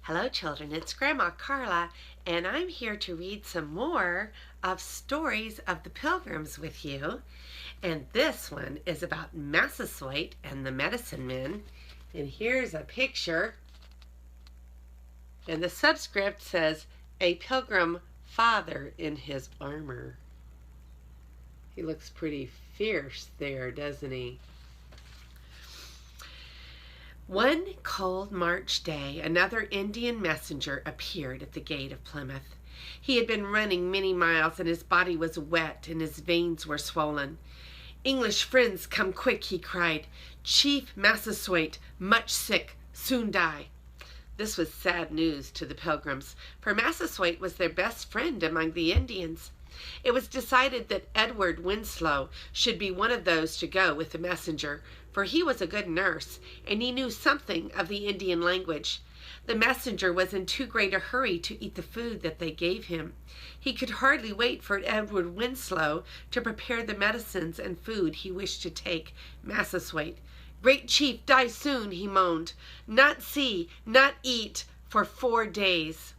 Hello children, it's Grandma Carla, and I'm here to read some more of Stories of the Pilgrims with you. And this one is about Massasoit and the medicine men. And here's a picture. And the subscript says, "A pilgrim father in his armor." He looks pretty fierce there, doesn't he? One cold March day, another Indian messenger appeared at the gate of Plymouth. He had been running many miles, and his body was wet and his veins were swollen. "English friends, come quick," he cried. "Chief Massasoit, much sick, soon die." This was sad news to the Pilgrims, for Massasoit was their best friend among the Indians. It was decided that Edward Winslow should be one of those to go with the messenger, for he was a good nurse, and he knew something of the Indian language. The messenger was in too great a hurry to eat the food that they gave him. He could hardly wait for Edward Winslow to prepare the medicines and food he wished to take Massasoit. "Great chief, die soon," he moaned. "Not see, not eat for 4 days."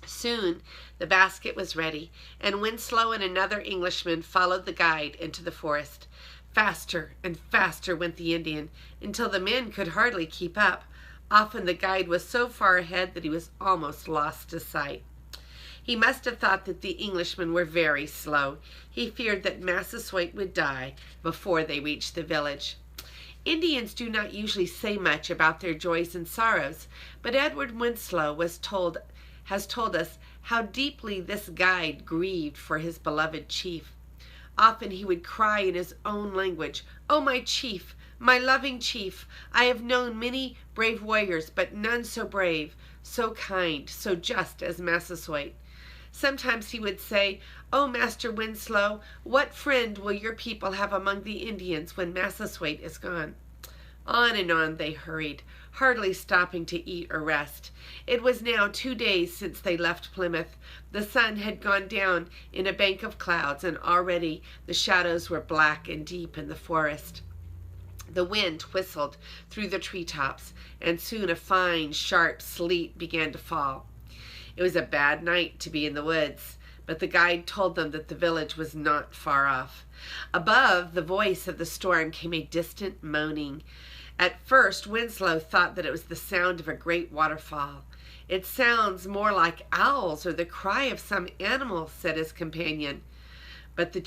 Soon the basket was ready, and Winslow and another Englishman followed the guide into the forest. Faster and faster went the Indian, until the men could hardly keep up. Often the guide was so far ahead that he was almost lost to sight. He must have thought that the Englishmen were very slow. He feared that Massasoit would die before they reached the village. Indians do not usually say much about their joys and sorrows, but Edward Winslow has told us how deeply this guide grieved for his beloved chief. Often he would cry in his own language, "Oh, my chief, my loving chief, I have known many brave warriors, but none so brave, so kind, so just as Massasoit." Sometimes he would say, "Oh, Master Winslow, what friend will your people have among the Indians when Massasoit is gone?" On and on they hurried, hardly stopping to eat or rest. It was now 2 days since they left Plymouth. The sun had gone down in a bank of clouds, and already the shadows were black and deep in the forest. The wind whistled through the treetops, and soon a fine, sharp sleet began to fall. It was a bad night to be in the woods, but the guide told them that the village was not far off. Above the voice of the storm came a distant moaning. At first Winslow thought that it was the sound of a great waterfall. "It sounds more like owls or the cry of some animal," said his companion. But the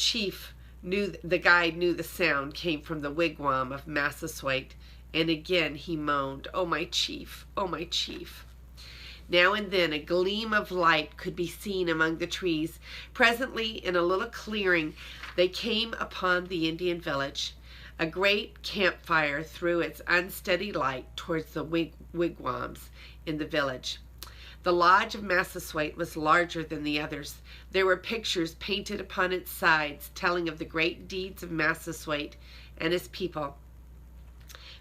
guide knew the sound came from the wigwam of Massasoit, and again he moaned, "Oh, my chief, oh, my chief." Now and then a gleam of light could be seen among the trees. Presently, in a little clearing, they came upon the Indian village. A great campfire threw its unsteady light towards the wigwams in the village. The lodge of Massasoit was larger than the others. There were pictures painted upon its sides telling of the great deeds of Massasoit and his people.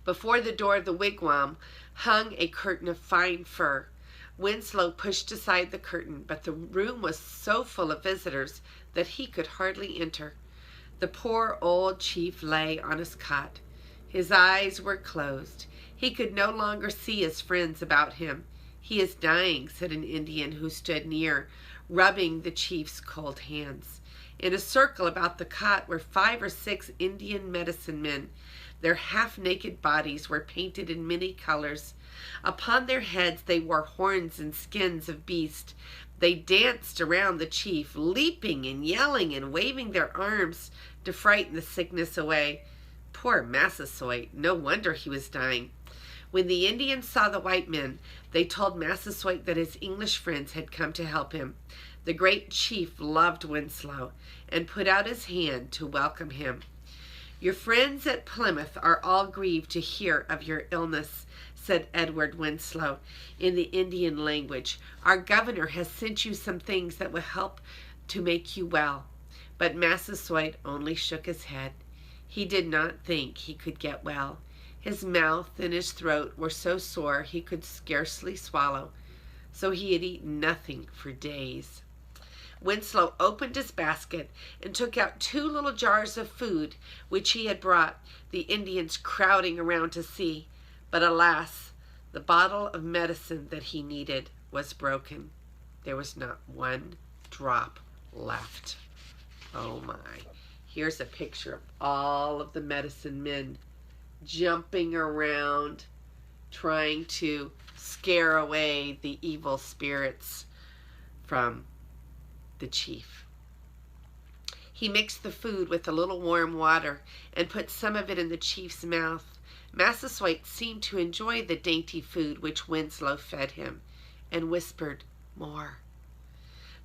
Before the door of the wigwam hung a curtain of fine fur. Winslow pushed aside the curtain, but the room was so full of visitors that he could hardly enter. The poor old chief lay on his cot. His eyes were closed. He could no longer see his friends about him. "He is dying," said an Indian who stood near, rubbing the chief's cold hands. In a circle about the cot were 5 or 6 Indian medicine men. Their half-naked bodies were painted in many colors. Upon their heads they wore horns and skins of beasts. They danced around the chief, leaping and yelling and waving their arms to frighten the sickness away. Poor Massasoit, no wonder he was dying. When the Indians saw the white men, they told Massasoit that his English friends had come to help him. The great chief loved Winslow and put out his hand to welcome him. "Your friends at Plymouth are all grieved to hear of your illness," said Edward Winslow in the Indian language. "Our governor has sent you some things that will help to make you well." But Massasoit only shook his head. He did not think he could get well. His mouth and his throat were so sore he could scarcely swallow, so he had eaten nothing for days. Winslow opened his basket and took out 2 little jars of food which he had brought, the Indians crowding around to see. But alas, The bottle of medicine that he needed was broken. There was not one drop left. Oh my. Here's a picture of all of the medicine men jumping around, trying to scare away the evil spirits from the chief. He mixed the food with a little warm water and put some of it in the chief's mouth. Massasoit seemed to enjoy the dainty food which Winslow fed him, and whispered more.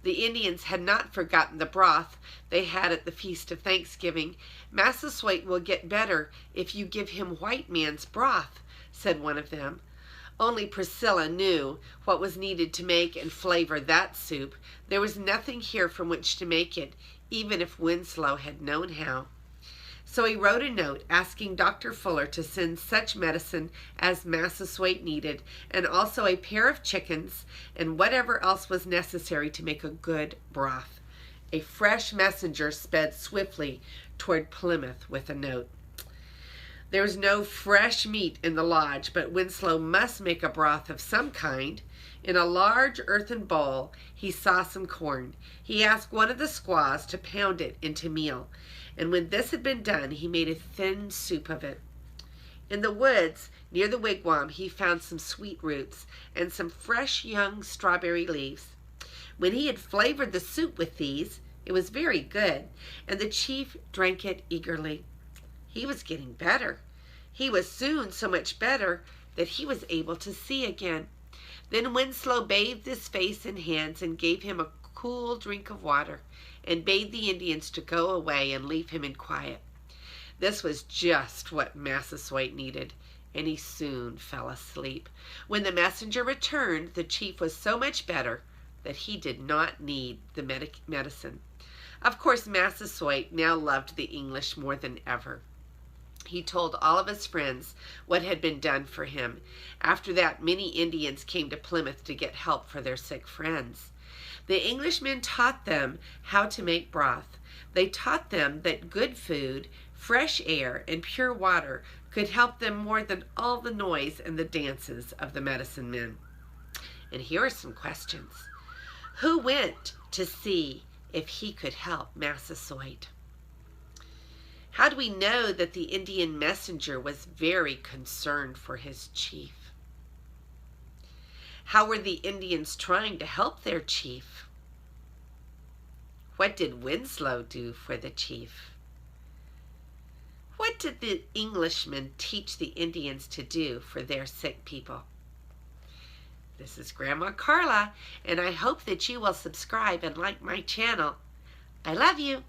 The Indians had not forgotten the broth they had at the Feast of Thanksgiving. "Massasoit will get better if you give him white man's broth," said one of them. Only Priscilla knew what was needed to make and flavor that soup. There was nothing here from which to make it, even if Winslow had known how. So he wrote a note asking Dr. Fuller to send such medicine as Massasoit needed, and also a pair of chickens and whatever else was necessary to make a good broth. A fresh messenger sped swiftly toward Plymouth with a note. There was no fresh meat in the lodge, but Winslow must make a broth of some kind. In a large earthen bowl he saw some corn. He asked one of the squaws to pound it into meal, and when this had been done he made a thin soup of it. In the woods near the wigwam he found some sweet roots and some fresh young strawberry leaves. When he had flavored the soup with these, it was very good, and the chief drank it eagerly. He was getting better. He was soon so much better that he was able to see again. Then Winslow bathed his face and hands and gave him a cool drink of water, and bade the Indians to go away and leave him in quiet. This was just what Massasoit needed, and he soon fell asleep. When the messenger returned, the chief was so much better that he did not need the medicine. Of course, Massasoit now loved the English more than ever. He told all of his friends what had been done for him. After that, many Indians came to Plymouth to get help for their sick friends. The Englishmen taught them how to make broth. They taught them that good food, fresh air, and pure water could help them more than all the noise and the dances of the medicine men. And here are some questions. Who went to see if he could help Massasoit? How do we know that the Indian messenger was very concerned for his chief? How were the Indians trying to help their chief? What did Winslow do for the chief? What did the Englishmen teach the Indians to do for their sick people? This is Grandma Carla, and I hope that you will subscribe and like my channel. I love you.